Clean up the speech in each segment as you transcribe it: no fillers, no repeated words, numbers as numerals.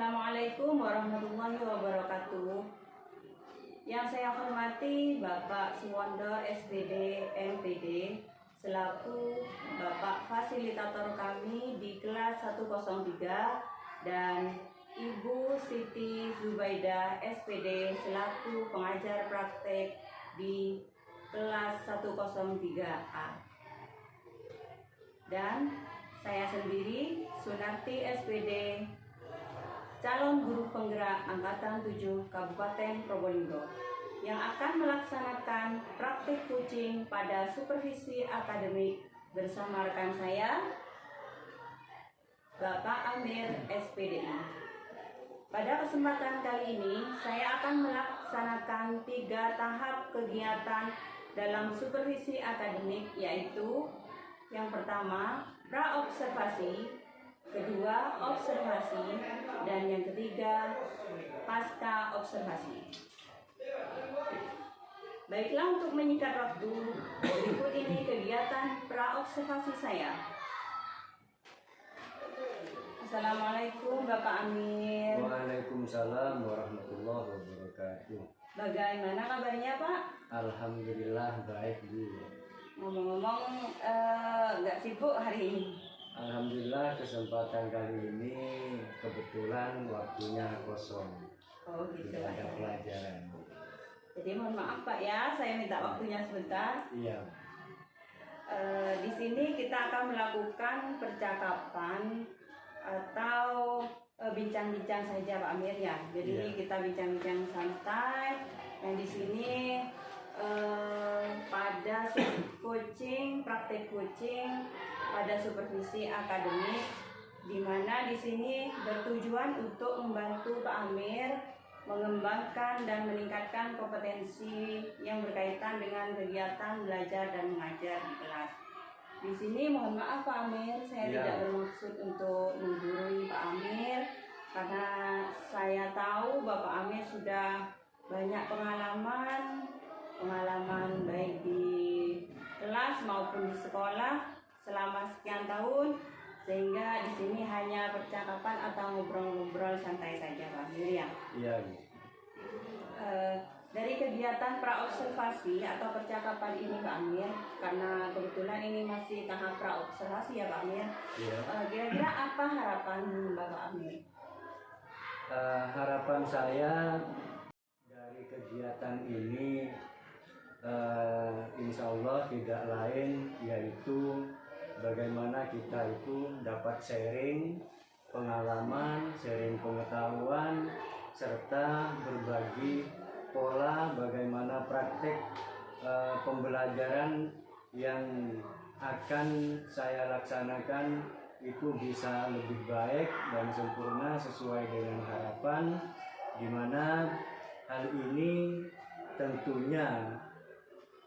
Assalamualaikum warahmatullahi wabarakatuh. Yang saya hormati Bapak Suwondo SPD MPD selaku Bapak Fasilitator kami di kelas 103 dan Ibu Siti Zubaidah SPD selaku pengajar praktek di kelas 103A. Dan saya sendiri Sunarti SPD, calon guru penggerak Angkatan 7 Kabupaten Probolinggo yang akan melaksanakan praktik coaching pada supervisi akademik bersama rekan saya Bapak Amir SPDI. Pada kesempatan kali ini saya akan melaksanakan 3 tahap kegiatan dalam supervisi akademik, yaitu yang pertama pra-observasi, kedua observasi, dan yang ketiga pasca observasi. Baiklah, untuk menyingkat waktu, berikut ini kegiatan pra-observasi saya. Assalamualaikum Bapak Amir. Waalaikumsalam warahmatullahi wabarakatuh. Bagaimana kabarnya Pak? Alhamdulillah baik Bu. Ngomong-ngomong, nggak sibuk hari ini? Alhamdulillah kesempatan kali ini kebetulan waktunya kosong. Oh gitu. Tidak ada pelajaran. Jadi mohon maaf Pak ya, saya minta waktunya sebentar. Iya. Di sini kita akan melakukan percakapan atau bincang-bincang saja Pak Amir ya. Jadi kita bincang-bincang santai. Dan di sini pada coaching, praktek coaching pada supervisi akademik, di mana di sini bertujuan untuk membantu Pak Amir mengembangkan dan meningkatkan kompetensi yang berkaitan dengan kegiatan belajar dan mengajar di kelas. Di sini mohon maaf Pak Amir, saya tidak bermaksud untuk menggurui Pak Amir, karena saya tahu Bapak Amir sudah banyak pengalaman baik di kelas maupun di sekolah selama sekian tahun, sehingga di sini hanya percakapan atau ngobrol-ngobrol santai saja Pak Amir ya. Iya. Dari kegiatan pra-observasi atau percakapan ini Pak Amir, karena kebetulan ini masih tahap pra-observasi ya Pak Amir, kira-kira apa harapan Bapak Amir? Harapan saya dari kegiatan ini insya Allah tidak lain yaitu bagaimana kita itu dapat sharing pengalaman, sharing pengetahuan, serta berbagi pola bagaimana praktek pembelajaran yang akan saya laksanakan itu bisa lebih baik dan sempurna sesuai dengan harapan, di mana hal ini tentunya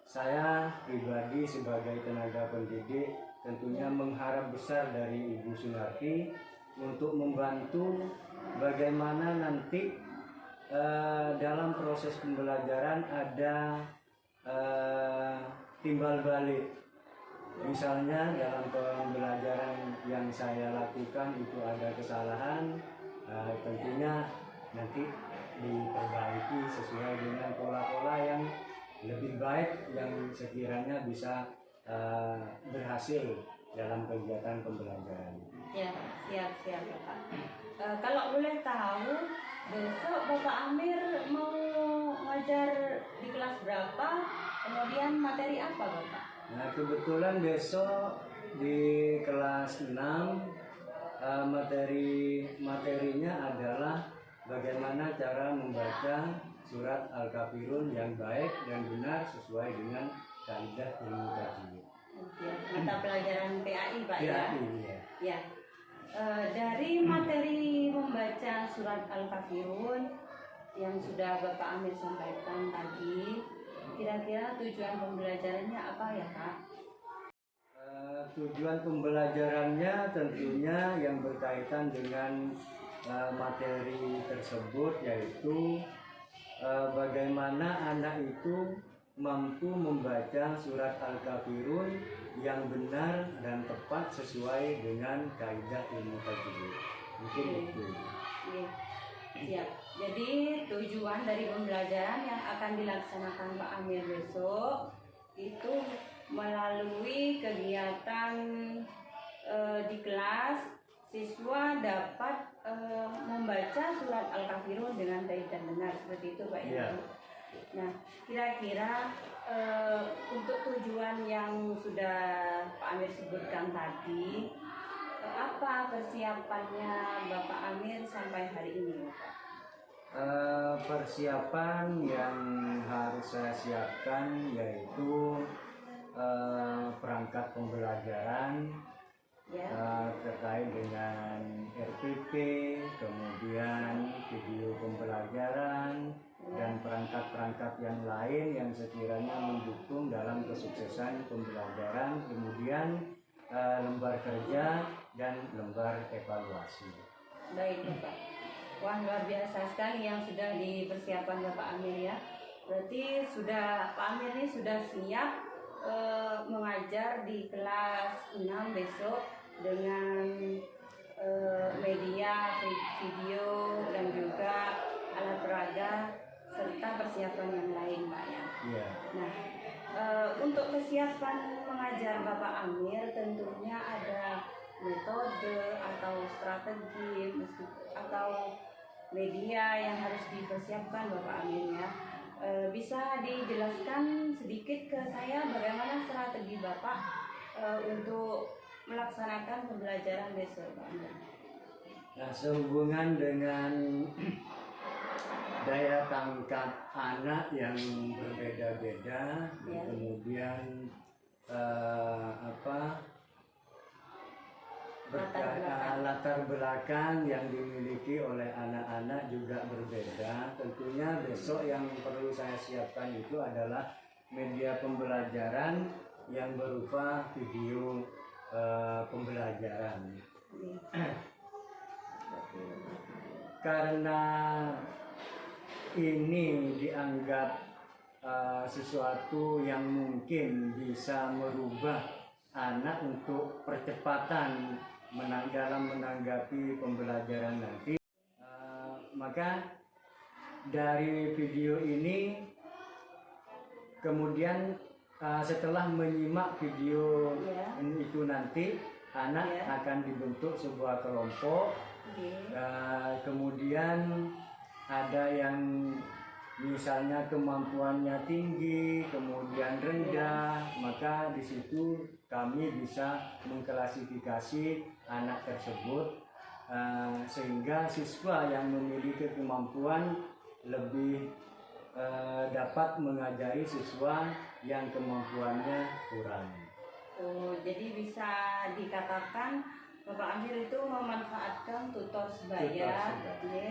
saya pribadi sebagai tenaga pendidik tentunya mengharap besar dari Ibu Sunarti untuk membantu bagaimana nanti dalam proses pembelajaran ada timbal balik. Misalnya dalam pembelajaran yang saya lakukan itu ada kesalahan, tentunya nanti diperbaiki sesuai dengan pola-pola yang lebih baik yang sekiranya bisa berhasil dalam kegiatan pembelajaran. Ya, siap Bapak. Kalau boleh tahu, besok Bapak Amir mau ngajar di kelas berapa? Kemudian materi apa Bapak? Nah, kebetulan besok di kelas 6 materinya adalah bagaimana cara membaca surat Al-Kafirun yang baik dan benar sesuai dengan kaidah ilmu tajwid. Mata pelajaran PAI Pak ya? Ya. Dari materi membaca surat Al-Kafirun yang sudah Bapak Amir sampaikan tadi, kira-kira tujuan pembelajarannya apa ya Pak? Tujuan pembelajarannya tentunya yang berkaitan dengan materi tersebut, yaitu bagaimana anak itu mampu membaca surat Al-Kafirun yang benar dan tepat sesuai dengan kaidah ilmu tajwid. Mungkin itu. Siap. Jadi tujuan dari pembelajaran yang akan dilaksanakan Pak Amir besok itu melalui kegiatan di kelas, siswa dapat membaca surat Al-Kafirun dengan baik dan benar, seperti itu Pak ya. Nah, kira-kira untuk tujuan yang sudah Pak Amir sebutkan tadi, apa persiapannya Bapak Amir sampai hari ini, Bapak? Persiapan yang harus saya siapkan yaitu perangkat pembelajaran terkait dengan RPP, kemudian video pembelajaran, dan perangkat-perangkat yang lain yang sekiranya mendukung dalam kesuksesan pembelajaran, kemudian lembar kerja dan lembar evaluasi. Baik Bapak. Wah, luar biasa sekali yang sudah dipersiapkan Bapak Amir ya. Berarti sudah Pak Amir ini sudah siap mengajar di kelas 6 besok dengan media, video, dan juga alat peraga serta persiapan yang lain Pak ya. Iya. Nah, untuk kesiapan mengajar Bapak Amir tentunya ada metode atau strategi atau media yang harus dipersiapkan Bapak Amir ya. Bisa dijelaskan sedikit ke saya bagaimana strategi Bapak untuk melaksanakan pembelajaran besok Pak Amir? Nah, sehubungan dengan daya tangkap anak yang berbeda-beda, Ya. kemudian latar belakang yang dimiliki oleh anak-anak juga berbeda. Tentunya besok yang perlu saya siapkan itu adalah media pembelajaran yang berupa video pembelajaran. Karena ini dianggap sesuatu yang mungkin bisa merubah anak untuk percepatan dalam menanggapi pembelajaran nanti, maka dari video ini kemudian setelah menyimak video itu nanti anak akan dibentuk sebuah kelompok. Kemudian ada yang misalnya kemampuannya tinggi, kemudian rendah, maka di situ kami bisa mengklasifikasi anak tersebut sehingga siswa yang memiliki kemampuan lebih dapat mengajari siswa yang kemampuannya kurang. Oh, jadi bisa dikatakan Bapak Amir itu memanfaatkan tutor sebaya ya,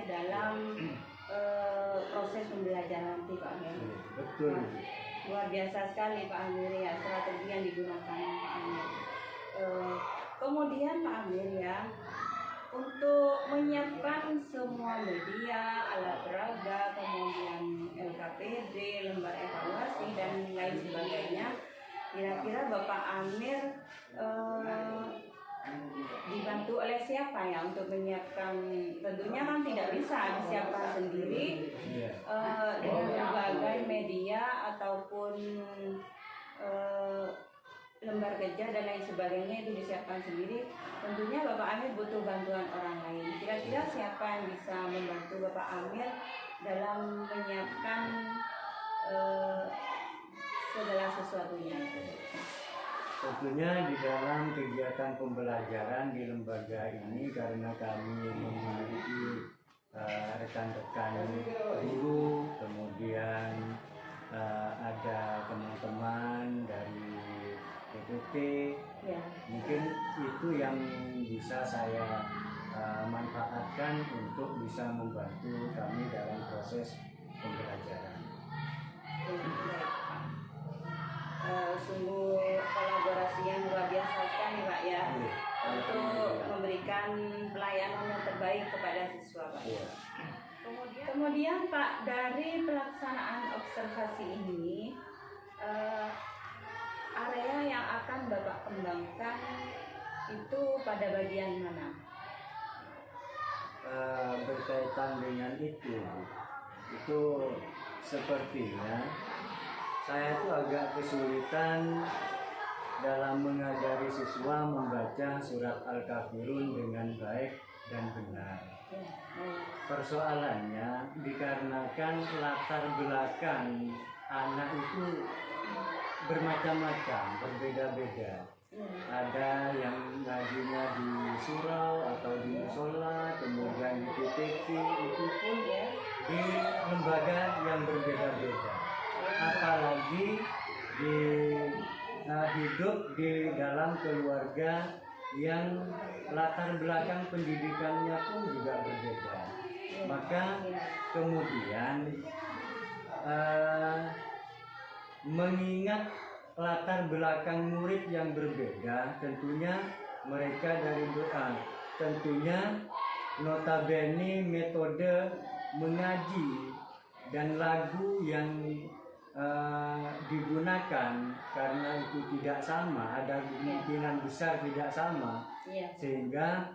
dalam proses pembelajaran nanti Pak Amir. Betul. Nah, luar biasa sekali Pak Amir ya strategi yang digunakan Pak Amir. Kemudian Pak Amir ya, untuk menyiapkan semua media, alat peraga, kemudian LKPD, lembar evaluasi dan lain sebagainya, kira-kira Bapak Amir dibantu oleh siapa ya untuk menyiapkan? Tentunya kan tidak bisa disiapkan sendiri dengan berbagai media ataupun lembar kerja dan lain sebagainya itu disiapkan sendiri. Tentunya Bapak Amir butuh bantuan orang lain. Kira-kira siapa yang bisa membantu Bapak Amir dalam menyiapkan segala sesuatunya itu? Tentunya di dalam kegiatan pembelajaran di lembaga ini, karena kami memiliki rekan-rekan guru, kemudian ada teman-teman dari PPT, mungkin itu yang bisa saya manfaatkan untuk bisa membantu kami dalam proses pembelajaran. Sungguh kolaborasi yang luar biasa sekali Pak ya, untuk memberikan pelayanan yang terbaik kepada siswa Pak. Kemudian Pak, dari pelaksanaan observasi ini, area yang akan Bapak kembangkan itu pada bagian mana? berkaitan dengan itu sepertinya saya tuh agak kesulitan dalam mengajari siswa membaca surat Al-Kafirun dengan baik dan benar. Persoalannya dikarenakan latar belakang anak itu bermacam-macam, berbeda-beda. Ada yang ngajinya di surau atau di musola, kemudian di PTK, itu pun di lembaga yang berbeda-beda. Apalagi hidup di dalam keluarga yang latar belakang pendidikannya pun juga berbeda. Maka kemudian mengingat latar belakang murid yang berbeda, tentunya mereka dari doa, tentunya notabene metode mengaji dan lagu yang digunakan karena itu tidak sama, ada kemungkinan besar tidak sama, sehingga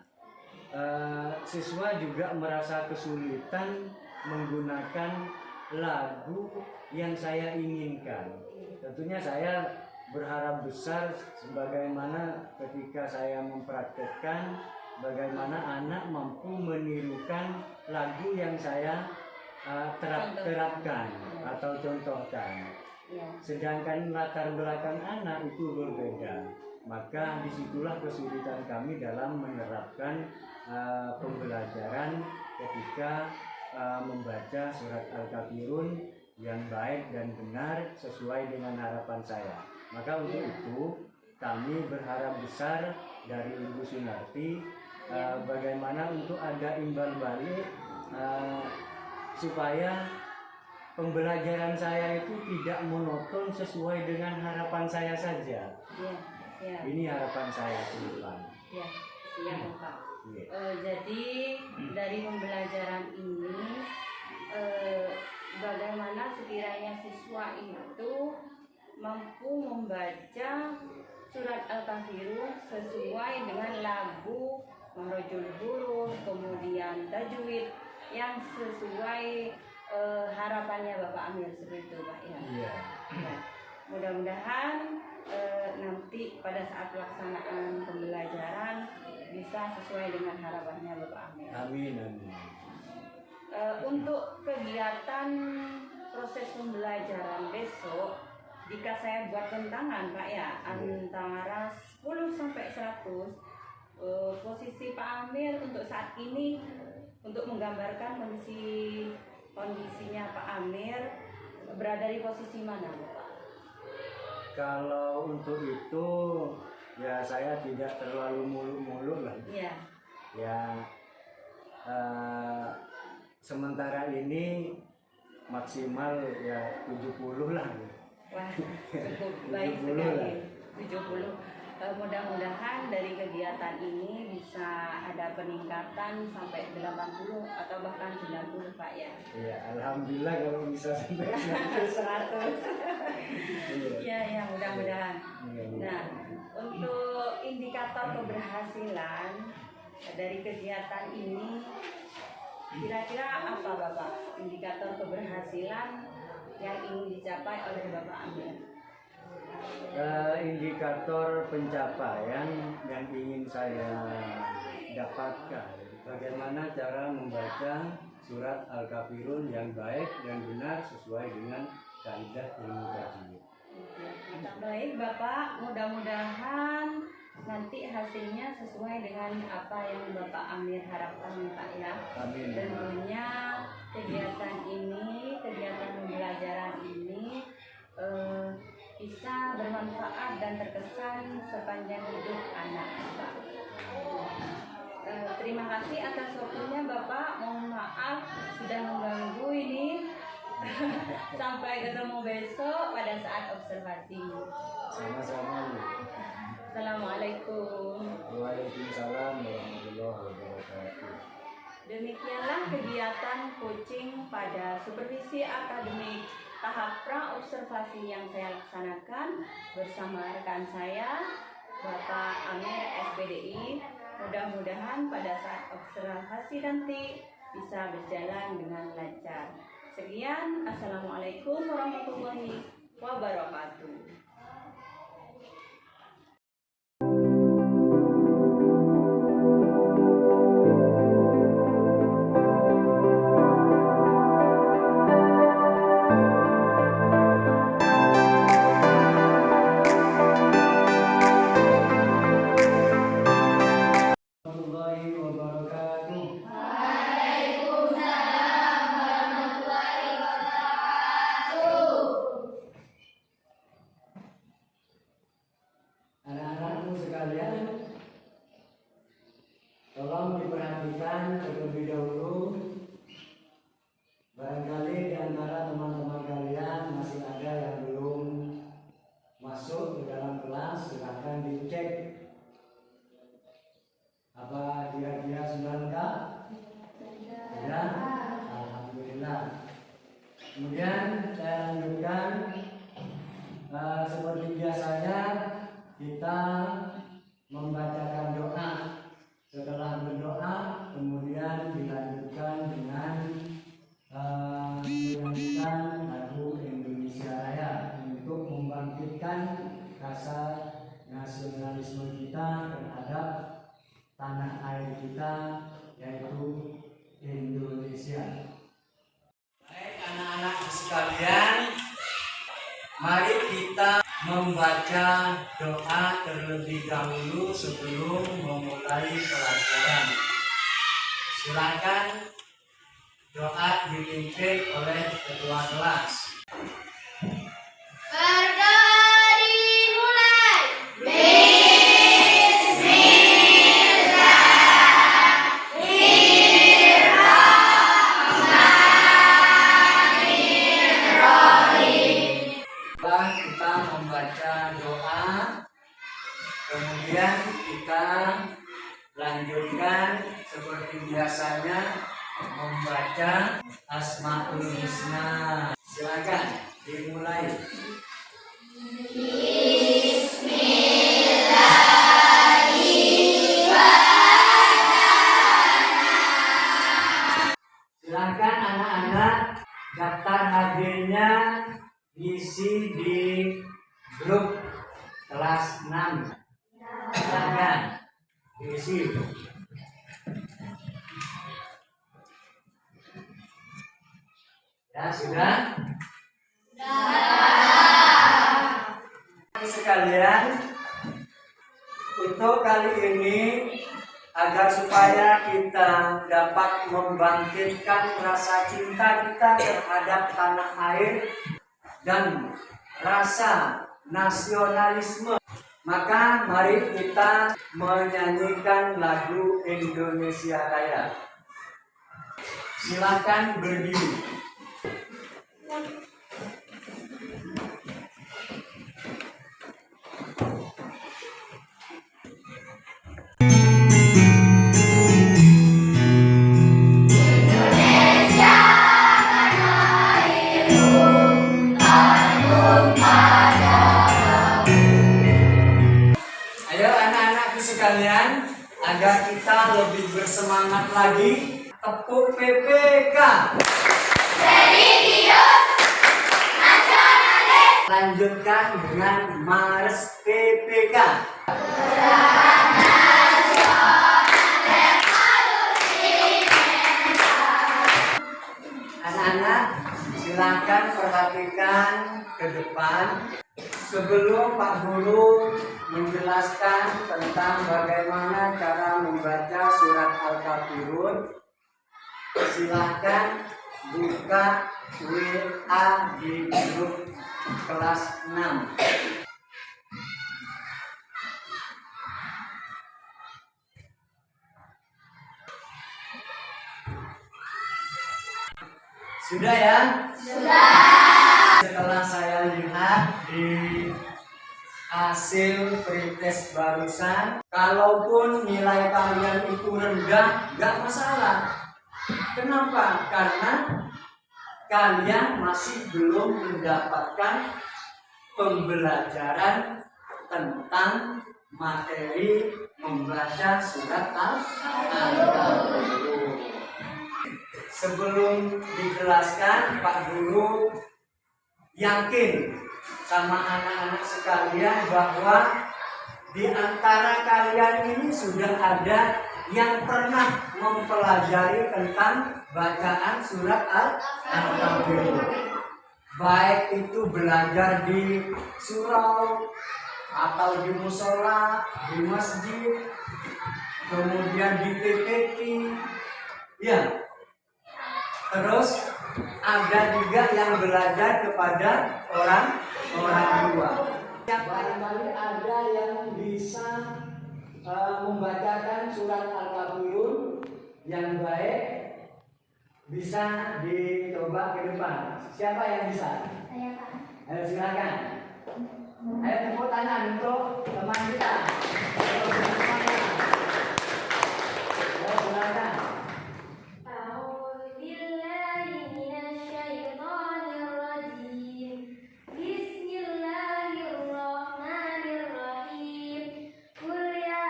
siswa juga merasa kesulitan menggunakan lagu yang saya inginkan. Tentunya saya berharap besar sebagaimana ketika saya mempraktekkan bagaimana anak mampu menirukan lagu yang saya terapkan atau contohkan. Sedangkan latar belakang anak itu berbeda, maka disitulah kesulitan kami dalam menerapkan pembelajaran ketika membaca surat Al-Kafirun yang baik dan benar sesuai dengan harapan saya. Maka untuk itu kami berharap besar dari Ibu Sunarti bagaimana untuk ada imbal balik supaya pembelajaran saya itu tidak monoton sesuai dengan harapan saya saja. Ini harapan saya ke depan. Siap Pak. Jadi dari pembelajaran ini bagaimana sekiranya siswa itu mampu membaca surat Al-Kafirun sesuai dengan lagu Mahrajul Huruf, kemudian tajwid yang sesuai harapannya Bapak Amir, seperti itu Pak ya. Mudah-mudahan nanti pada saat pelaksanaan pembelajaran bisa sesuai dengan harapannya Bapak Amir. Amin. Untuk kegiatan proses pembelajaran besok, jika saya buat tentangan Pak ya, antara 10 sampai 100, posisi Pak Amir untuk saat ini untuk menggambarkan kondisinya Pak Amir berada di posisi mana Bapak? Kalau untuk itu ya saya tidak terlalu muluk-muluk lah. Sementara ini maksimal ya 70 lah. Wah, cukup baik sekali. 70. Mudah-mudahan dari kegiatan ini bisa ada peningkatan sampai 80 atau bahkan 90 Pak ya. Iya, alhamdulillah kalau bisa sampai 100. Ya, mudah-mudahan. Nah, untuk indikator keberhasilan dari kegiatan ini kira-kira apa Bapak? Indikator keberhasilan yang ingin dicapai oleh Bapak Amir? Indikator pencapaian yang ingin saya dapatkan, bagaimana cara membaca surat Al-Kafirun yang baik dan benar sesuai dengan kaidah ilmu tajwid. Baik Bapak, mudah-mudahan nanti hasilnya sesuai dengan apa yang Bapak Amir harapkan Pak ya. Amin. Tentunya kegiatan pembelajaran ini bisa bermanfaat dan terkesan sepanjang hidup anak Bapak. Terima kasih atas waktunya Bapak. Mohon maaf sudah mengganggu ini. Sampai ketemu besok pada saat observasi. Sama-sama. Assalamualaikum. Waalaikumsalam warahmatullahi wabarakatuh. Demikianlah kegiatan coaching pada supervisi akademik tahap pra-observasi yang saya laksanakan bersama rekan saya, Bapak Amir SPDI, Mudah-mudahan pada saat observasi nanti bisa berjalan dengan lancar. Sekian, Assalamualaikum warahmatullahi wabarakatuh. Warahmatullahi wabarakatuh. Anak-anakku sekalian, tolong diperhatikan terlebih dahulu. Barangkali di antara teman-teman kalian masih ada yang belum masuk ke dalam kelas, silahkan dicek. Apa kira-kira sudah lengkap? Ya, alhamdulillah. Kemudian saya lanjutkan seperti biasanya kita membacakan doa. Setelah berdoa, kemudian dilanjutkan dengan menyanyikan lagu Indonesia Raya untuk membangkitkan rasa nasionalisme kita terhadap tanah air kita, yaitu Indonesia. Baik anak-anak sekalian, mari kita membaca doa terlebih dahulu sebelum memulai pelajaran. Silakan doa dipimpin oleh ketua kelas. Kita membaca doa, kemudian kita lanjutkan seperti biasanya membaca Asmaul Husna. Silakan dimulai. Silakan anak-anak, daftar hadirnya isi di grup kelas 6. Silakan diisi. Ya, sudah? Sekalian, untuk kali ini agar supaya kita dapat membangkitkan rasa cinta kita terhadap tanah air dan rasa nasionalisme, maka mari kita menyanyikan lagu Indonesia Raya. Silakan berdiri. Sekalian, agar kita lebih bersemangat lagi, tepuk PPK. Lanjutkan dengan Mars PPK. Anak-anak, silakan perhatikan ke depan. Sebelum Pak Guru menjelaskan tentang bagaimana cara membaca surat Al-Kafirun, silahkan buka WA di grup kelas 6. Sudah ya? Sudah. Setelah saya lihat di hasil pretest barusan, kalaupun nilai kalian itu rendah, nggak masalah. Kenapa? Karena kalian masih belum mendapatkan pembelajaran tentang materi membaca surat Al-Kafirun. Sebelum dijelaskan, Pak Guru yakin sama anak-anak sekalian bahwa di antara kalian ini sudah ada yang pernah mempelajari tentang bacaan surat Al-Kafirun. Baik itu belajar di surau atau di musola, di masjid, kemudian di PPT, ya. Terus ada juga yang belajar kepada orang tua. Yang barangkali ada yang bisa membacakan surat Al-Kafirun yang baik, bisa dicoba ke depan. Siapa yang bisa? Saya, Pak. Ayo silakan. Ayo tepuk tangan untuk teman kita. Ayo silakan. أعوذ بالله من الشيطان الرجيم. بسم الله الرحمن الرحيم. قل يا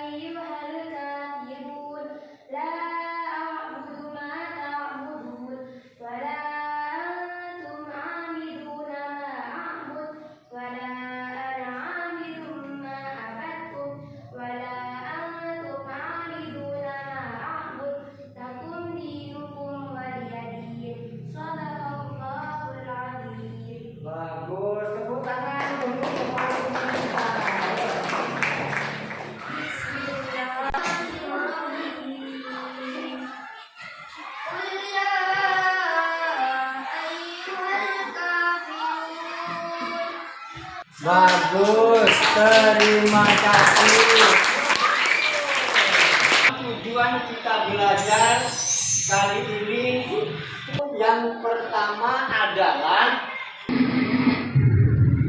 أيها الكافرون لا أعبد ما تعبدون ولا أنتم عابدون ما أعبد ولا أنا عابد ما عبدتم ولا أنتم عابدون ما أعبد لكم دينكم ولي دين. صدق الله العظيم. Bagus, tepuk tangan untuk teman-teman kita. Bismillahirrahmanirrahim. Qul ya ayyuhal kafirun. Bagus, terima kasih. Tujuan kita belajar kali ini yang pertama adalah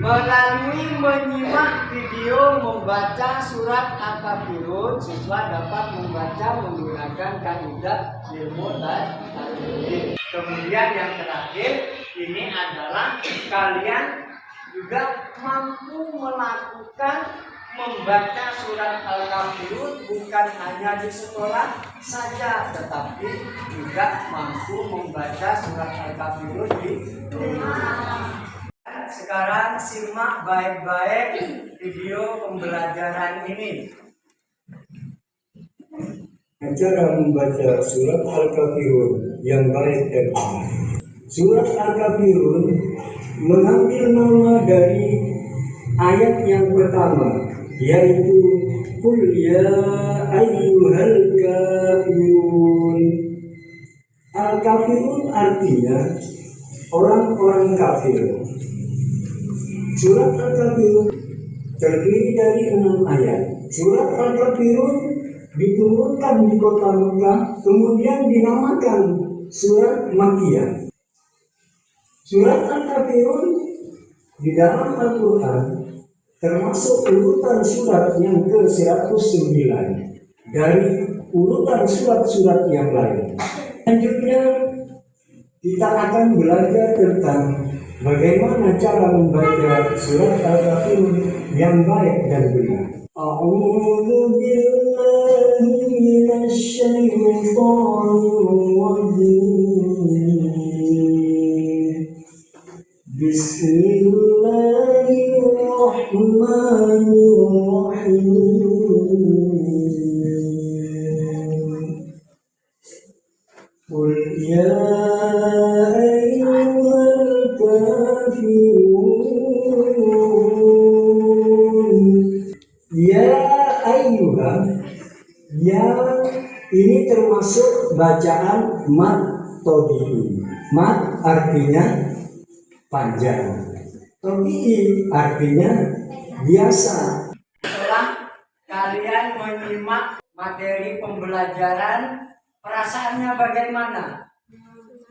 melalui menyimak video membaca surat Al-Kafirun, siswa dapat membaca menggunakan kaidah ilmu tajwid. Kemudian yang terakhir ini adalah kalian juga mampu melakukan membaca surat Al-Kafirun bukan hanya di sekolah saja, tetapi juga mampu membaca surat Al-Kafirun di rumah. Sekarang simak baik-baik video pembelajaran ini. Cara membaca surat Al-Kafirun yang baik dan benar. Surat Al-Kafirun mengambil nama dari ayat yang pertama, yaitu Qul ya ayyuhal kafirun. Al-Kafirun artinya orang-orang kafir. Surat Al-Kafirun terdiri dari 6 ayat. Surat Al-Kafirun diturunkan di kota Mekah, kemudian dinamakan surat Makkiyah. Surat Al-Kafirun di dalam Al-Quran termasuk urutan surat yang ke-109 dari urutan surat-surat yang lain. Selanjutnya kita akan belajar tentang bagaimana cara membaca surat Al-Kafirun yang baik dan benar. A'udzu billahi minasy syaithanir rajim. Bismillahirrahmanirrahim. Qul ya ayyuhal kafirun. Ya ayyuhal, ya ini termasuk bacaan mat tabi'i. Mat artinya panjang, tabi'i artinya biasa. Setelah kalian menyimak materi pembelajaran, perasaannya bagaimana?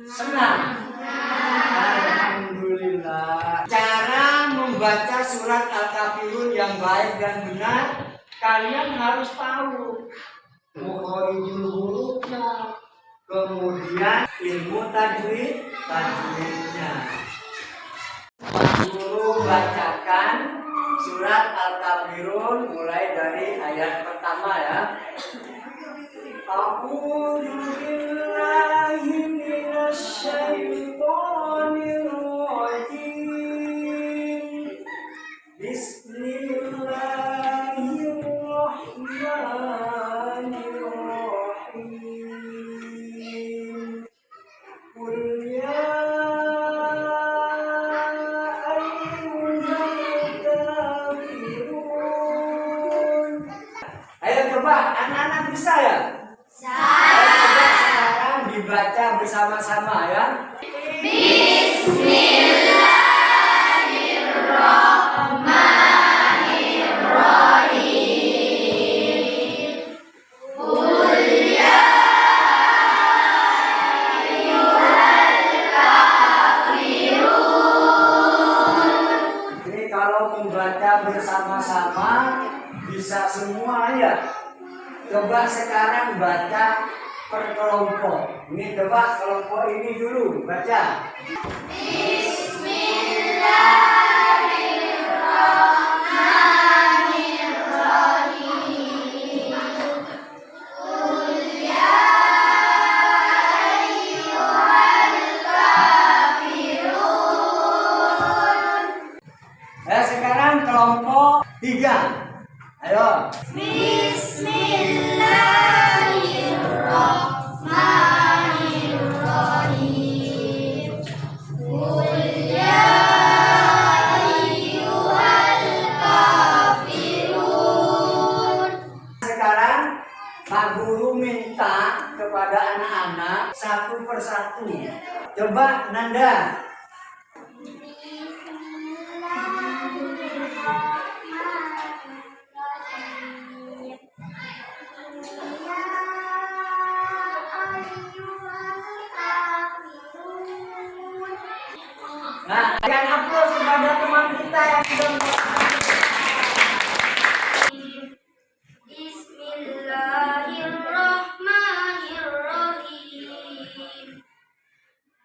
Senang? Alhamdulillah. Cara membaca surat Al-Kafirun yang baik dan benar, kalian harus tahu mukhorijul hurufnya, kemudian ilmu tajwidnya. Guru bacakan surat Al-Kafirun mulai dari ayat pertama ya. A'udzu billahi minasyaitonir rajim. Bismillahirrahmanirrahim. Qul ya ayyuhal kafirun. Ayo coba anak-anak bisa ya? Ayo coba sekarang dibaca bersama-sama ya. Ini kalau membaca bersama-sama bisa semua ya. Coba sekarang baca per kelompok. Ini coba kelompok ini dulu baca. Sekarang kelompok 3. Ayo. Bismillahirrahmanirrahim. Qul ya ayyuhal kafirun. Sekarang Pak Guru minta kepada anak-anak satu persatu. Coba Nanda. Nah, yang upload kepada teman kita yang sudah Bismillahirrahmanirrahim.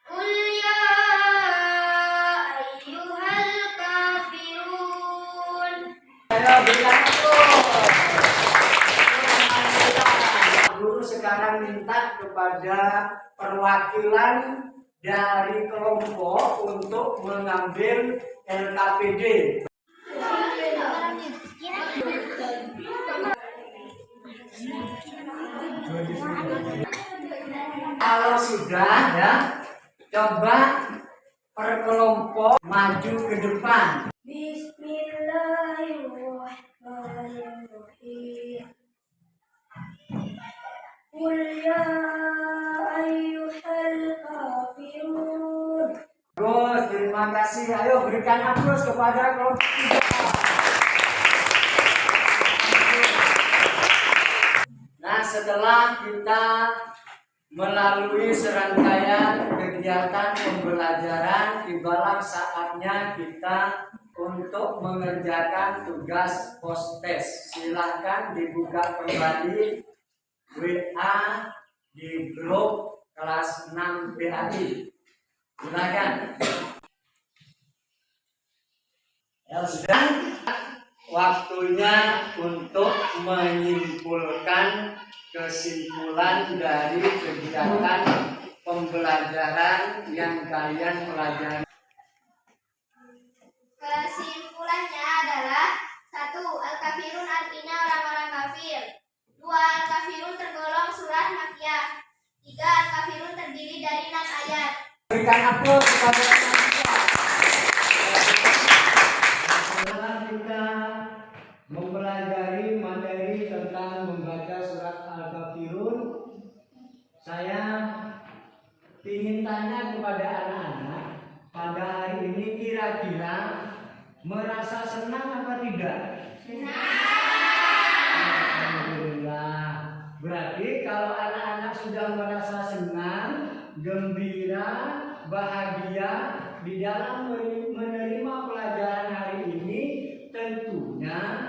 Qul ya ayyuhal kafirun. Ayo berikan upload. Guru sekarang minta kepada perwakilan dari kelompok untuk mengambil LKPD. Kalau sudah ya, coba per kelompok maju ke depan. Bismillahirrahmanirrahim. Qul ya ayyuhal kafirun. Terus, terima kasih. Ayo berikan aplaus kepada kelompok 3. Nah, setelah kita melalui serangkaian kegiatan pembelajaran, tibalah saatnya kita untuk mengerjakan tugas post-test. Silakan dibuka kembali WA di grup kelas 6 PAI. Silakan. Ya sudah, waktunya untuk menyimpulkan kesimpulan dari kegiatan pembelajaran yang kalian pelajari. Kesimpulannya adalah 1. Al-kafirun artinya orang-orang kafir. 2. Al-kafirun tergolong surat Makkiyah. 3. Al-kafirun terdiri dari 6 ayat. Berikan aplaus kepada teman kita. Setelah kita mempelajari materi tentang membaca surat Al-Kafirun, saya ingin tanya kepada anak-anak pada hari ini, kira-kira merasa senang apa tidak? Alhamdulillah. Berarti kalau anak-anak sudah merasa senang, gembira, bahagia di dalam menerima pelajaran hari ini, tentunya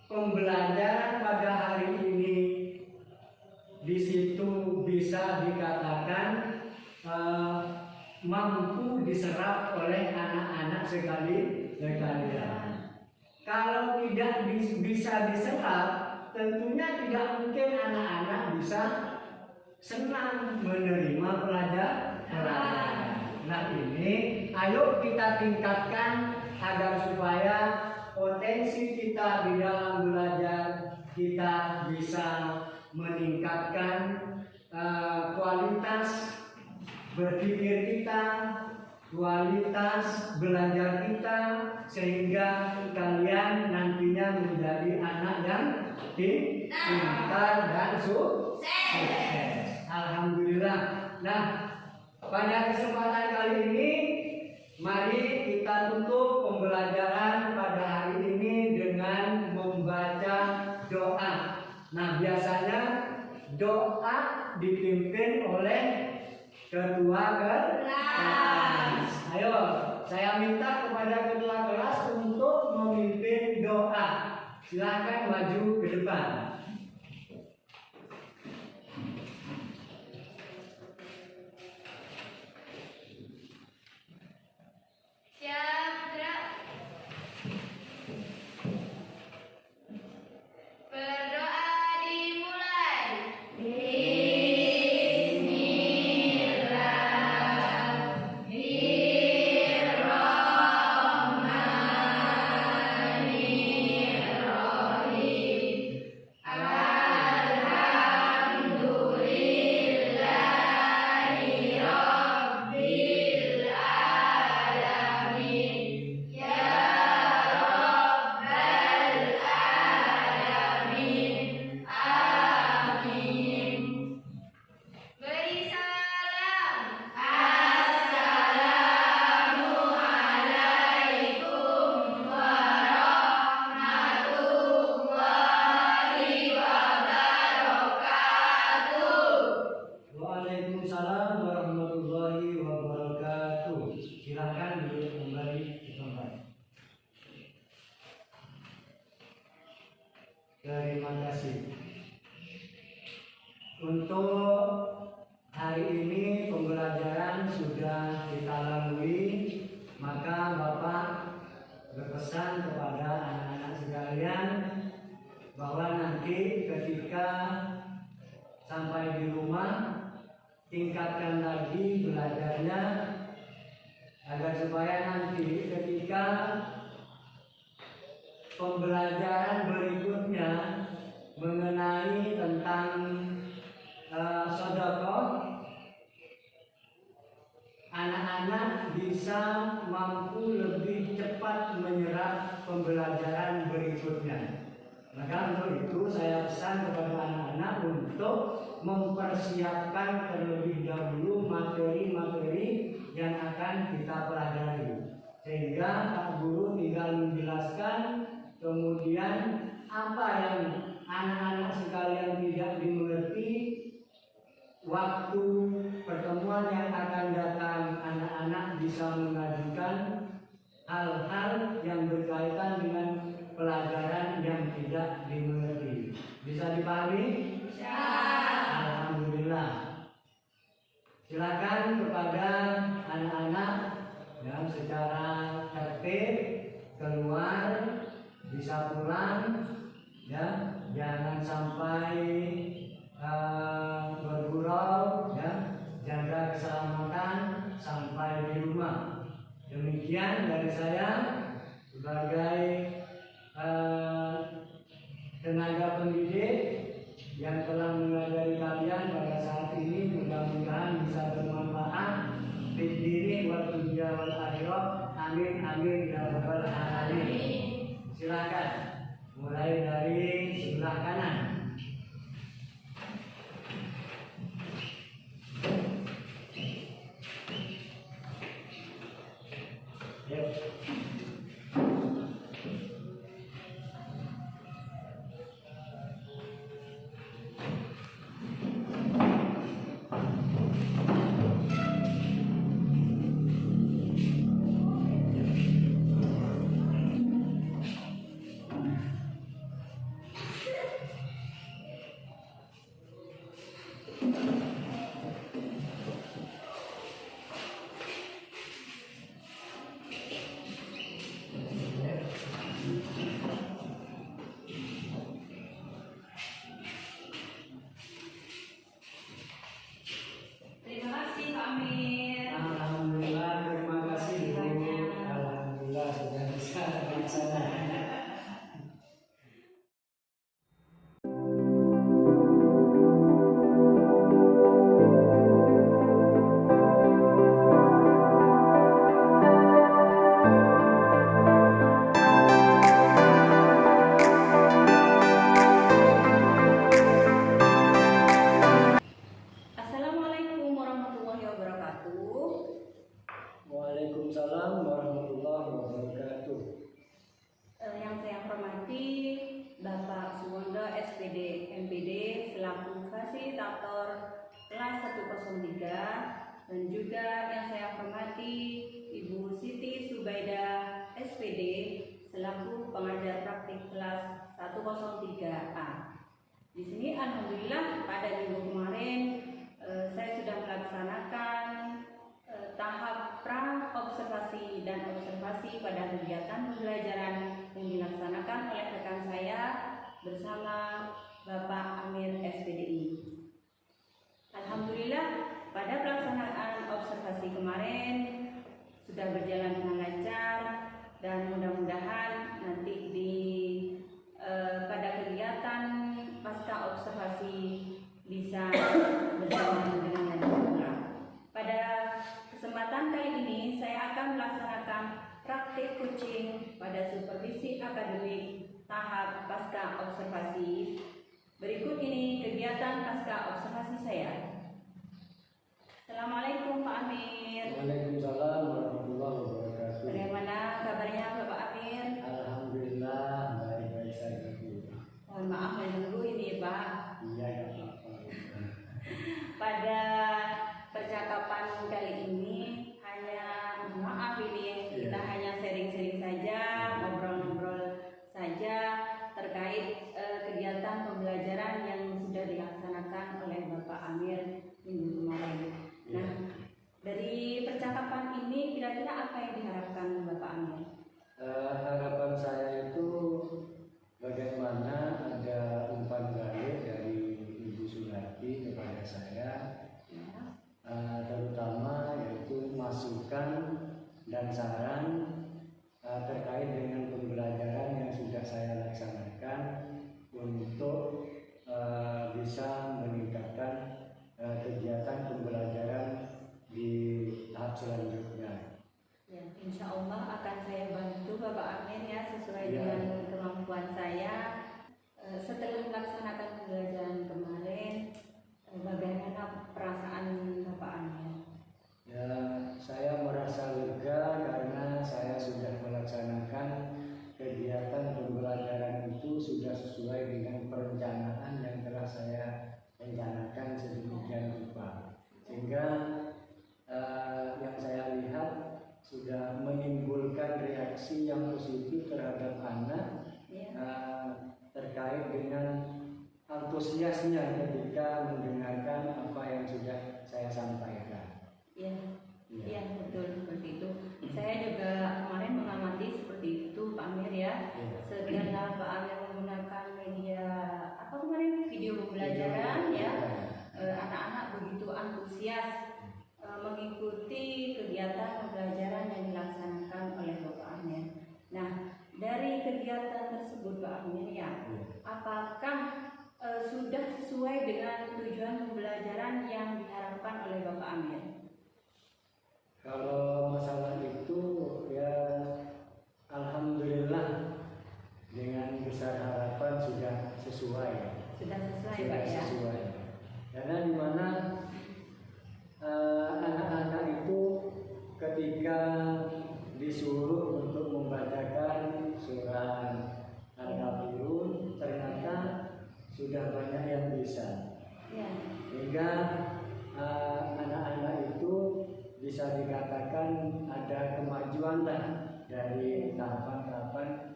pembelajaran pada hari ini di situ bisa dikatakan mampu diserap oleh anak-anak sekalian. Kalau tidak bisa diserap, tentunya tidak mungkin anak-anak bisa senang menerima pelajaran. Nah ini, ayo kita tingkatkan agar supaya potensi kita di dalam belajar kita bisa meningkatkan kualitas berpikir kita, kualitas belajar kita, sehingga kalian nantinya menjadi anak yang pintar dan sukses. Alhamdulillah. Nah, pada kesempatan kali ini, mari kita tutup pembelajaran pada hari ini dengan membaca doa. Nah, biasanya doa dipimpin oleh ketua kelas. Ayo, saya minta kepada ketua kelas untuk memimpin doa. Silakan maju ke depan. Siap, gerak. Berdoa dimulai. Beri salam. Assalamualaikum warahmatullahi wabarakatuh. Waalaikumsalam warahmatullahi wabarakatuh. Silakan duduk kembali di tempat. Terima kasih. Untuk hari ini pembelajaran sudah kita lalui, maka Bapak berpesan kepada anak-anak sekalian bahwa nanti ketika sampai di rumah tingkatkan lagi belajarnya agar supaya nanti ketika pembelajaran berikutnya mengenai tentang sedekah, anak-anak bisa mampu lebih cepat menyerap pembelajaran berikutnya. Maka untuk itu saya pesan kepada anak-anak untuk mempersiapkan terlebih dahulu materi-materi yang akan kita pelajari, sehingga Pak Guru tinggal menjelaskan, kemudian apa yang anak-anak sekalian tidak dimengerti, waktu pertemuan yang akan datang anak-anak bisa mengajukan hal-hal yang berkaitan dengan pelajaran yang tidak dimengerti. Bisa dipahami? Bisa. Alhamdulillah. Silakan kepada anak-anak yang secara tertib keluar, bisa pulang, ya, jangan sampai bergurau, ya, jaga keselamatan sampai di rumah. Demikian dari saya sebagai tenaga pendidik yang telah mengajari kalian pada saat ini. Mudah-mudahan bisa bermanfaat di diri wal dunya wal akhirah. Amin amin ya rabbal alamin. Silakan mulai dari sebelah kanan. Zubaidah SPD selaku pengajar praktik kelas 103A. Di sini alhamdulillah pada minggu kemarin saya sudah melaksanakan tahap pra observasi dan observasi pada kegiatan pembelajaran yang dilaksanakan oleh rekan saya bersama Bapak Amir SPDI. Alhamdulillah pada pelaksanaan observasi kemarin sudah berjalan dengan lancar dan mudah-mudahan nanti pada kegiatan pasca observasi bisa berjalan dengan lancar pula. Pada kesempatan kali ini saya akan melaksanakan praktik coaching pada supervisi akademik tahap pasca observasi. Berikut ini kegiatan pasca observasi saya. Assalamualaikum Pak Amir. Waalaikumsalam warahmatullahi wabarakatuh. Bagaimana kabarnya Bapak Amir? Alhamdulillah baik-baik saja. Mohon maaf menunggu ini Pak. Iya ya Pak. Pada percakapan kali ini maaf ini kita hanya sharing-sharing saja, ngobrol-ngobrol saja terkait kegiatan pembelajaran yang sudah dilaksanakan oleh Bapak Amir minggu kemarin. Nah, dari percakapan ini kira-kira apa yang diharapkan Bapak Amir? Harapan saya itu bagaimana ada umpan balik dari Ibu Sunarti kepada saya, terutama yaitu masukan dan saran terkait dengan pembelajaran yang sudah saya laksanakan untuk bisa meningkatkan kegiatan pembelajaran di tahap selanjutnya. Ya, insya Allah akan saya bantu Bapak Amir ya sesuai dengan kemampuan saya. Setelah melaksanakan pembelajaran kemarin, bagaimana perasaan Bapak Amir? Ya, saya merasa lega karena saya sudah melaksanakan kegiatan pembelajaran itu sudah sesuai dengan perencanaan yang telah saya rencanakan sedemikian rupa, sehingga yang saya lihat sudah menimbulkan reaksi yang positif terhadap anak terkait dengan antusiasnya ketika mendengarkan apa yang sudah saya sampaikan. Iya betul seperti itu. Saya juga kemarin mengamati seperti itu Pak Amir ya. Setelah Pak Amir menggunakan media kemarin video pembelajaran ya, anak-anak begitu antusias mengikuti kegiatan pembelajaran yang dilaksanakan oleh Bapak Amir. Nah, dari kegiatan tersebut Pak Amir ya, apakah sudah sesuai dengan tujuan pembelajaran yang diharapkan oleh Bapak Amir? Kalau masalah itu ya alhamdulillah dengan besar harapan sudah sesuai. Sudah sesuai Pak ya. Sesuai. Karena di mana anak-anak itu ketika disuruh untuk membacakan surat Al-Kafirun ternyata sudah banyak yang bisa. Sehingga anak-anak itu bisa dikatakan ada kemajuan dari tahapan-tahapan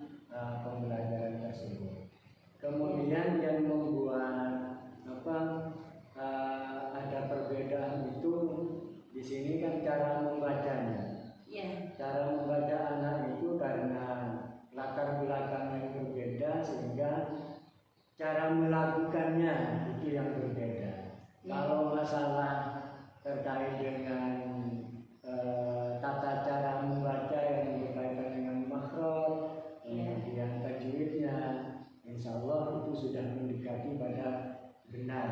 pembelajaran tersebut. Kemudian yang membuat ada perbedaan itu di sini kan cara membacanya. Cara membaca anak itu karena latar belakang yang berbeda sehingga cara melakukannya itu yang berbeda. Kalau masalah terkait dengan tata cara membaca yang berkaitan dengan makhraj, kemudian tajwidnya, insya Allah itu sudah mendekati pada benar.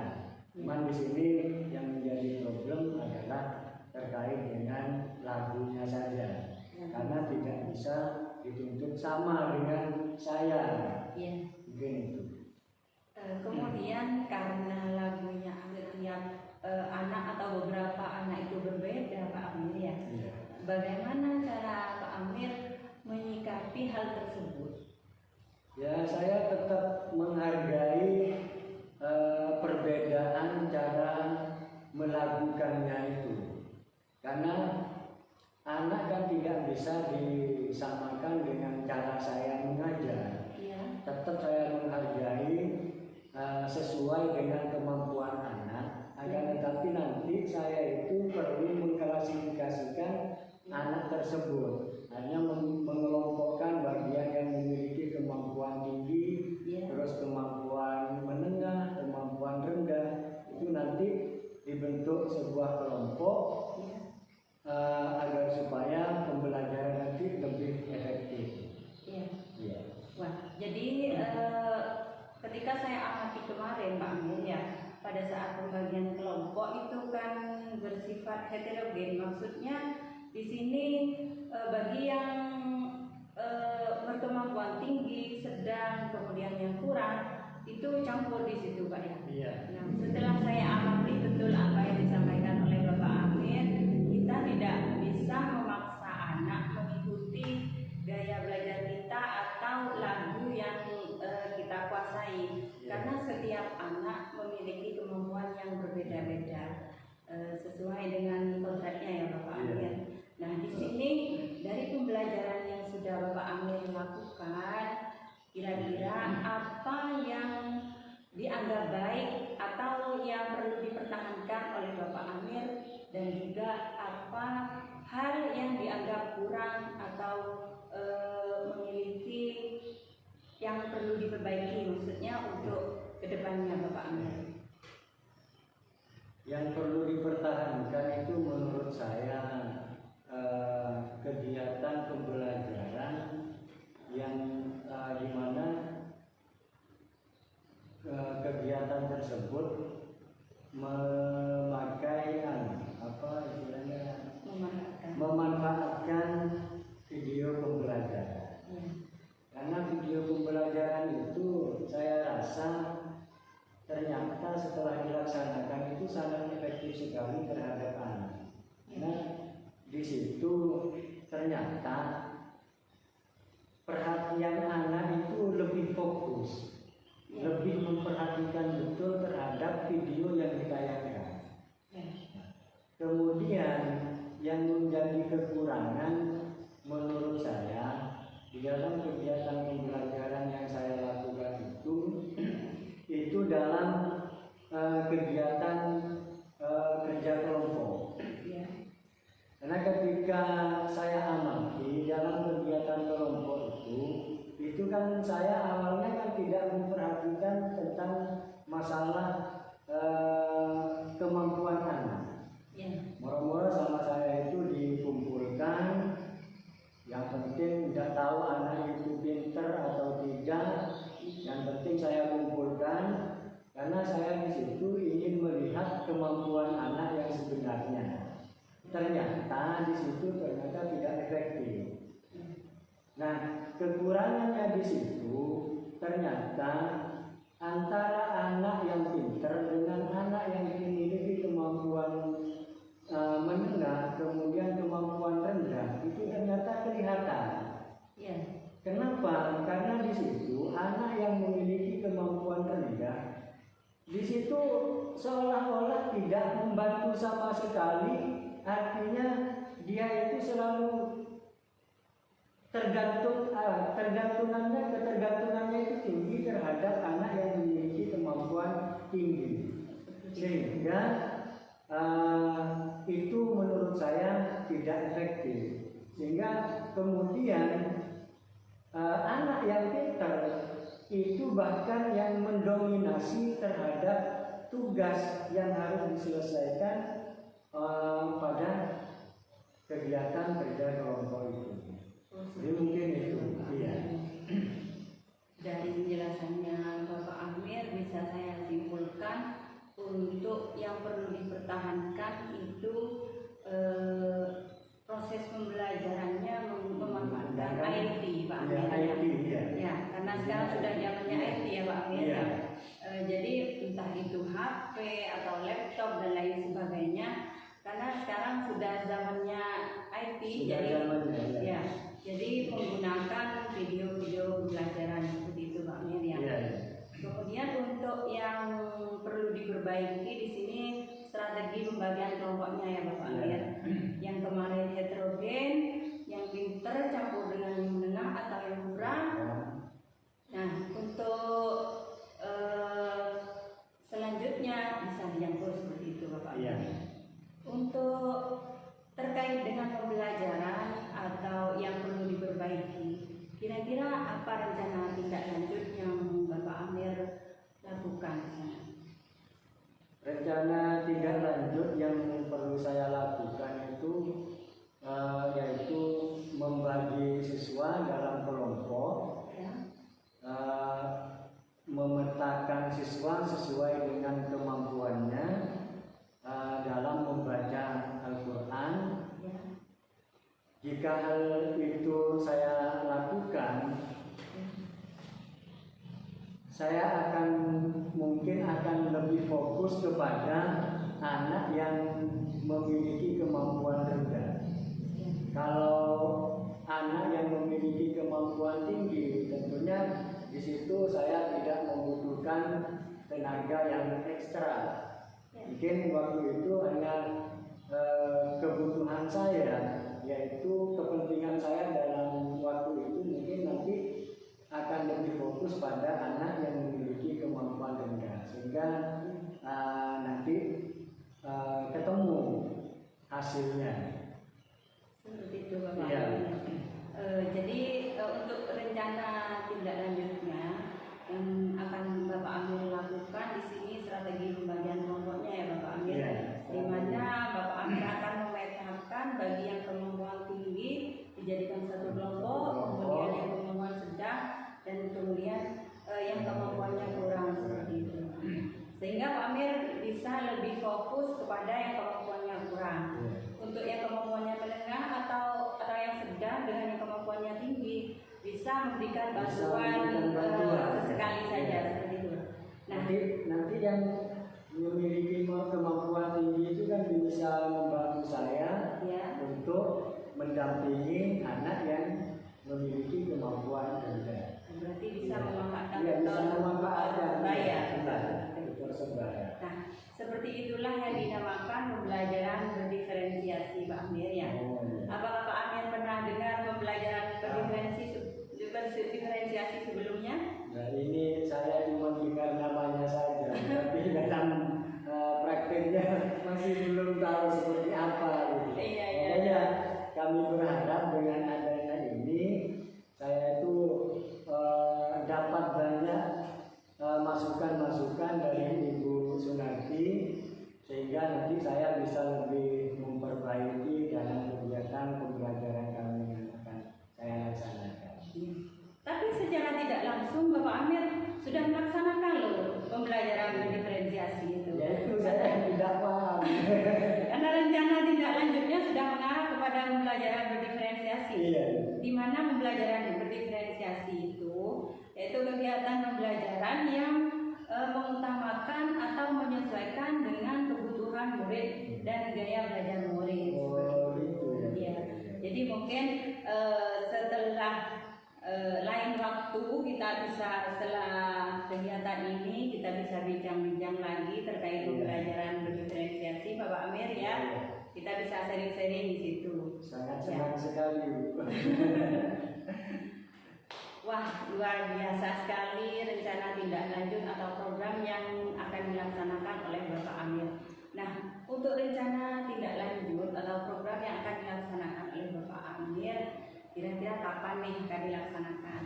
Cuman di sini yang menjadi problem adalah terkait dengan lagunya saja, karena tidak bisa dituntut sama dengan saya. Mungkin itu. Kemudian karena lagunya setiap anak atau beberapa anak itu berbeda Pak Amir ya. Bagaimana cara Pak Amir menyikapi hal tersebut? Ya, saya tetap menghargai perbedaan cara melakukannya itu, karena anak kan tidak bisa disamakan dengan cara saya mengajar. Iya. Tetap saya menghargai sesuai dengan kemampuan anak. Akan tetapi nanti saya itu perlu mengklasifikasikan anak tersebut, hanya mengelompokkan bagian yang memiliki kemampuan tinggi, Iya. terus kemampuan menengah, kemampuan rendah, itu nanti dibentuk sebuah kelompok Iya. agar supaya pembelajaran nanti lebih efektif. Iya. Ya. Wah, jadi ketika saya amati kemarin Pak Amir ya, pada saat pembagian kelompok itu kan bersifat heterogen. Maksudnya di sini bagi yang berkemampuan tinggi, sedang, kemudian yang kurang itu campur di situ Pak ya. Iya. Nah, setelah saya amati betul apa yang disampaikan oleh Bapak Amir, kita tidak bisa memaksa anak mengikuti gaya belajar kita atau lagu yang kita kuasai, karena setiap anak memiliki kemampuan yang berbeda-beda sesuai dengan kodratnya ya Bapak Amir. Nah, di sini dari pembelajaran yang sudah Bapak Amir lakukan, kira-kira apa yang dianggap baik atau yang perlu dipertahankan oleh Bapak Amir, dan juga apa hal yang dianggap kurang atau memiliki yang perlu diperbaiki, maksudnya untuk kedepannya Bapak Amir. Yang perlu dipertahankan itu menurut saya kegiatan pembelajaran yang di mana kegiatan tersebut memakai apa istilahnya, memanfaatkan video pembelajaran. Ya. Karena video pembelajaran itu saya rasa ternyata setelah dilaksanakan itu sangat efektif sekali terhadap anak. Nah, di situ ternyata perhatian anak itu lebih fokus, lebih memperhatikan betul terhadap video yang ditayangkan. Kemudian yang menjadi kekurangan menurut saya di dalam kegiatan pembelajaran yang saya lakukan itu dalam kegiatan kerja kelompok. Karena ketika saya amati dalam kegiatan kelompok itu kan saya awalnya kan tidak memperhatikan tentang masalah kemampuan anak. Moro-moro sama saya itu dikumpulkan, yang penting tidak tahu anak itu pinter atau tidak, yang penting saya kumpulkan karena saya di situ ingin melihat kemampuan anak yang sebenarnya. Ternyata di situ ternyata tidak efektif. Nah, kekurangannya di situ ternyata antara anak yang pinter dengan anak yang memiliki kemampuan menengah, kemudian kemampuan rendah itu ternyata kelihatan. Kenapa? Karena di situ anak yang memiliki kemampuan rendah di situ seolah-olah tidak membantu sama sekali. Artinya dia itu selalu ketergantungannya itu tinggi terhadap anak yang memiliki kemampuan tinggi, sehingga itu menurut saya tidak efektif. Sehingga kemudian anak yang pintar itu bahkan yang mendominasi terhadap tugas yang harus diselesaikan pada kegiatan kerja kelompok itu. Jadi mungkin itu. Iya. Dari penjelasannya Bapak Amir bisa saya simpulkan untuk yang perlu dipertahankan itu proses pembelajarannya memanfaatkan IT Pak Amir. Ya, karena sekarang sudah zamannya IT ya Pak Amir. Jadi entah itu HP atau laptop dan lain sebagainya, karena sekarang sudah zamannya IT. Jadi menggunakan video-video pembelajaran seperti itu Pak Amir ya. Kemudian untuk yang perlu diperbaiki di sini strategi pembagian kelompoknya ya Bapak Amir. Yang kemarin heterogen kira-kira apa rencana tindak lanjut yang Bapak Amir lakukan di sana? Rencana tindak lanjut yang perlu saya lakukan itu yaitu membagi siswa dalam kelompok, Ya. memetakan siswa sesuai dengan kemampuannya dalam membaca Al-Quran. Ya. Jika hal itu saya lakukan, saya mungkin akan lebih fokus kepada anak yang memiliki kemampuan rendah. Kalau anak yang memiliki kemampuan tinggi, tentunya di situ saya tidak membutuhkan tenaga yang ekstra. Mungkin waktu itu hanya kebutuhan saya, yaitu kepentingan saya dalam waktu itu mungkin nanti akan lebih fokus pada anak yang memiliki kemampuan rendah, sehingga nanti ketemu hasilnya. Seperti itu Bapak. Iya. Jadi untuk rencana tindak lanjutnya yang akan Bapak Amir lakukan di sini strategi pembagian kelompoknya ya Bapak Amir. Iya. Di mana Bapak Amir akan memetakan bagi yang kemampuan tinggi dijadikan satu kelompok, kemudian yang kemampuan sedang dan kemudian yang kemampuannya kurang seperti itu. Sehingga Pak Amir bisa lebih fokus kepada yang kemampuannya kurang. Untuk yang kemampuannya menengah atau yang sedang dengan yang kemampuannya tinggi bisa memberikan bantuan sesekali saja seperti itu. Nah, Nanti yang memiliki kemampuan tinggi itu kan bisa membantu saya ya, untuk mendampingi anak yang memiliki kemampuan rendah. berarti bisa memanfaatkan Iya, bisa memanfaatkan sebaya. sebaya. Nah, seperti itulah yang dinamakan pembelajaran berdiferensiasi Pak Amir ya. Apakah Pak Amir pernah dengar pembelajaran berdiferensiasi sebelumnya? Nah, ini saya cuma dengar namanya saja, tapi dalam prakteknya masih belum tahu seperti apa. Gitu. Iya. Makanya kami berharap dengan adanya ini saya itu dapat banyak masukan-masukan dari Ibu Sunarti, sehingga nanti saya bisa lebih memperbaiki dalam kegiatan pembelajaran kami yang akan saya laksanakan. Tapi secara tidak langsung Bapak Amir sudah melaksanakan loh pembelajaran berdiferensiasi itu. Ya itu saya tidak paham. Karena rencana tindak lanjutnya sudah mengarah kepada pembelajaran berdiferensiasi. Iya. Di mana pembelajaran berdiferensiasi itu yaitu kegiatan pembelajaran yang mengutamakan atau menyesuaikan dengan kebutuhan murid dan gaya belajar murid. Oh, itu ya. Ya. Jadi mungkin setelah lain waktu kita bisa, setelah kegiatan ini kita bisa bincang-bincang lagi terkait pembelajaran berdiferensiasi Bapak Amir ya. Kita bisa sharing-sharing di situ. Sangat senang sekali, Bu. Wah, luar biasa sekali rencana tindak lanjut atau program yang akan dilaksanakan oleh Bapak Amir. Nah, untuk rencana tindak lanjut atau program yang akan dilaksanakan oleh Bapak Amir, kira-kira kapan nih akan dilaksanakan?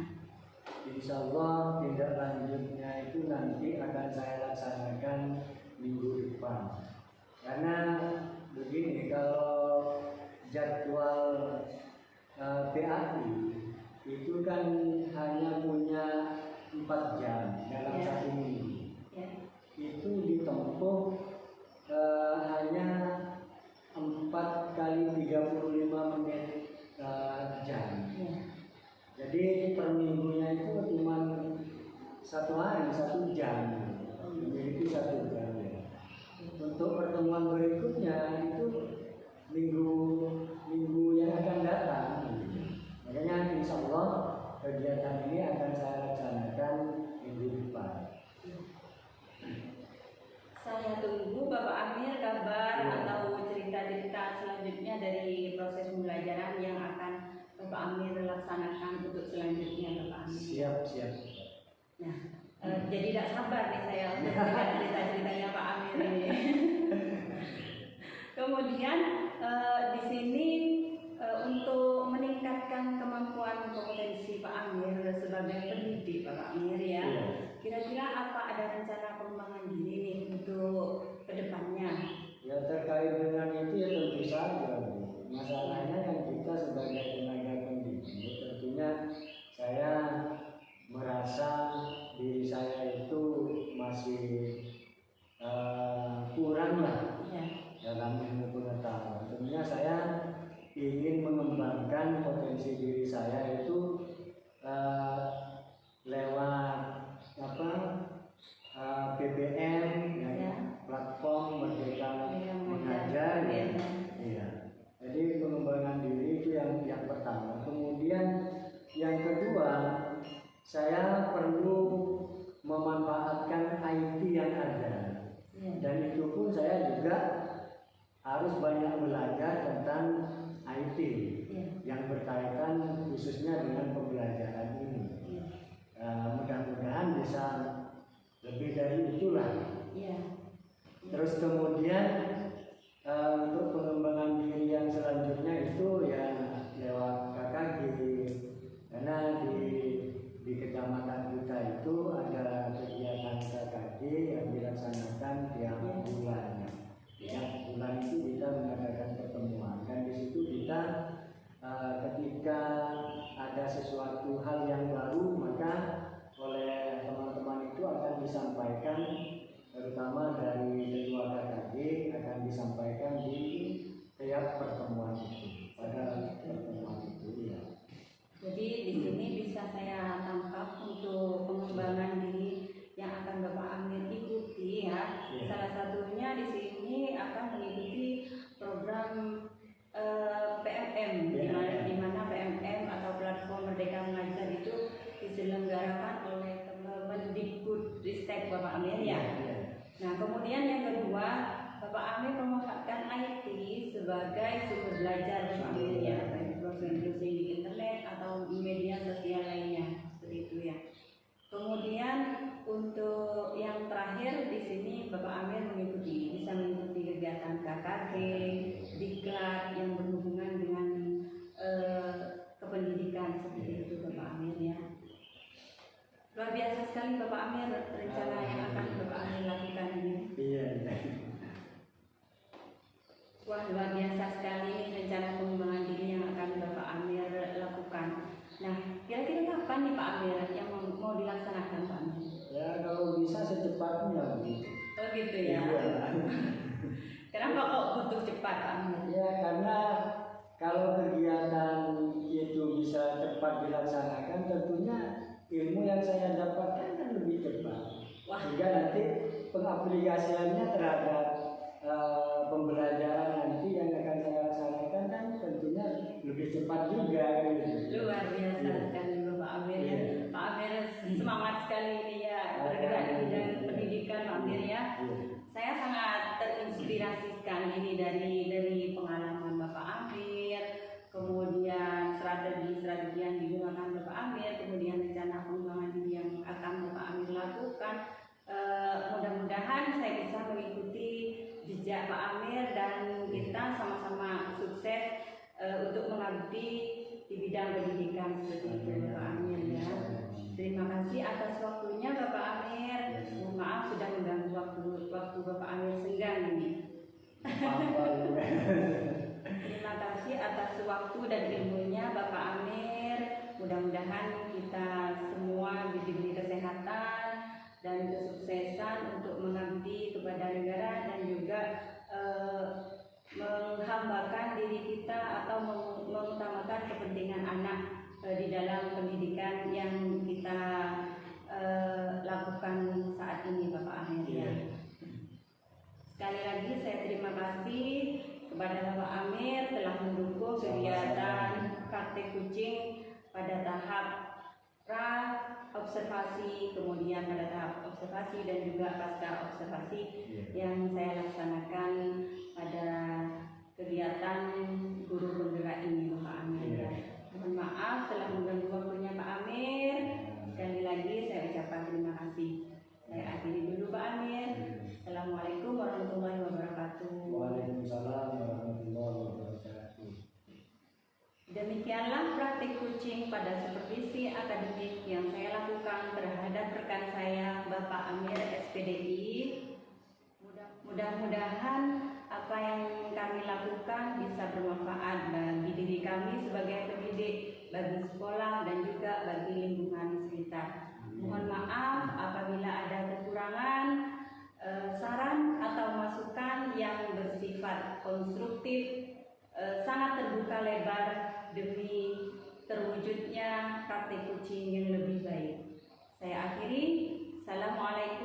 Insya Allah tindak lanjutnya itu nanti akan saya laksanakan minggu depan. Karena begini, kalau jadwal PAI itu kan hanya punya 4 jam dalam Ya. satu minggu. Ya. Itu ditempuh hanya 4 kali 35 menit jam. Ya. Jadi per minggunya itu cuma 1 hari 1 jam, memiliki 1 jam. Ya. Untuk pertemuan berikutnya itu minggu yang akan datang. Makanya insya Allah kegiatan ini akan saya laksanakan minggu depan. Saya tunggu Bapak Amir kabar atau cerita-cerita selanjutnya dari proses pembelajaran yang akan Bapak Amir laksanakan untuk selanjutnya Bapak Amir. Siap. Nah, jadi tidak sabar nih saya untuk mendengar cerita-ceritanya Pak Amir ini. Kemudian di sini untuk meningkatkan kemampuan kompetensi Pak Amir mengembangkan potensi diri saya itu lewat BBM, Ya. platform Merdeka Merdeka Mengajar. Mengajar, Ya. Iya. Jadi pengembangan diri itu yang pertama. Kemudian yang kedua, saya perlu memanfaatkan IT yang ada. Ya. Dan itu pun saya juga harus banyak belajar tentang IT Ya. yang berkaitan khususnya dengan pembelajaran ini. Ya. Mudah-mudahan bisa lebih dari itulah. Ya. Terus kemudian untuk pengembangan diri yang selanjutnya itu ya lewat KKG, karena di kecamatan kita itu ada kegiatan KKG yang dilaksanakan tiap bulan. Tiap bulan itu kita mengadakan pertemuan, dan di situ kita ketika ada sesuatu hal yang baru, maka oleh teman-teman itu akan disampaikan, terutama dari ketua KKG akan disampaikan di tiap pertemuan itu, pada pertemuan itu ya. Jadi di sini bisa saya tangkap untuk pengembangan diri yang akan Bapak Amir ikuti ya. Iya. Salah satunya di sini akan mengikuti program PMM, di mana PMM atau platform Merdeka Mengajar itu diselenggarakan oleh Kemendikbud Ristek Bapak Amir ya. Iya. Nah, kemudian yang kedua, Bapak Amir memanfaatkan IT sebagai sumber belajar Bapak Amir ya, baik browsing di internet atau media sosial lainnya, seperti itu ya. Kemudian untuk yang terakhir di sini Bapak Amir bisa mengikuti kegiatan KKG, diklat yang berhubungan dengan kependidikan seperti itu Bapak Amir ya. Luar biasa sekali Bapak Amir rencana yang akan Bapak Amir lakukan ini. Iya. Wah, luar biasa sekali ini rencana pengembangan diri yang akan Bapak Amir lakukan. Nah, kira-kira kapan nih Pak Amir yang mau dilaksanakan Pak Amir? Ya kalau bisa secepatnya begitu. Oh gitu ya. Iya. Kenapa kok butuh cepat Pak Amir? Ya karena kalau kegiatan itu bisa cepat dilaksanakan, tentunya ilmu yang saya dapatkan kan lebih cepat. Wah. Sehingga nanti pengaplikasiannya terhadap pembelajaran nanti yang akan saya laksanakan kan tentunya lebih cepat juga. Gitu. Luar biasa sekali Bapak Amir ya. Pak Amir semangat sekali ini ya bergerak di bidang pendidikan Pak Amir ya. Saya sangat terinspirasi sekali ini dari pengalaman Bapak Amir, kemudian strategi yang digunakan Bapak Amir, kemudian rencana pengembangan diri yang akan Bapak Amir lakukan. Mudah-mudahan saya bisa mengikuti jejak Pak Amir dan kita sama-sama sukses untuk mengabdi di bidang pendidikan seperti itu Bapak Amir ya. Terima kasih atas waktunya Bapak Amir. Mohon maaf sudah mengganggu waktu Bapak Amir senggang ini. Terima kasih atas waktu dan ilmunya Bapak Amir. Mudah-mudahan kita semua diberi kesehatan dan kesuksesan untuk mengabdi kepada negara dan juga menghambakan diri kita atau mengutamakan kepentingan anak di dalam pendidikan yang kita lakukan saat ini Bapak Amir ya. Sekali lagi saya terima kasih kepada Bapak Amir telah mendukung kegiatan praktek kucing pada tahap pra observasi, kemudian pada tahap observasi dan juga pasca observasi yang saya laksanakan pada kegiatan guru penggerak ini Bapak Amir. Mohon maaf telah mengganggu waktunya Pak Amir. Sekali lagi saya ucapkan terima kasih. Saya akhiri dulu Pak Amir. Assalamualaikum warahmatullahi wabarakatuh. Waalaikumsalam warahmatullahi wabarakatuh. Demikianlah praktik kucing pada supervisi akademik yang saya lakukan terhadap rekan saya Bapak Amir SPDI. Mudah-mudahan apa yang kami lakukan bisa bermanfaat bagi diri kami sebagai pendidik, bagi sekolah dan juga bagi lingkungan sekitar. Mohon maaf apabila ada kekurangan, saran atau masukan yang bersifat konstruktif, sangat terbuka lebar demi praktek coaching yang lebih baik. Saya akhiri. Assalamualaikum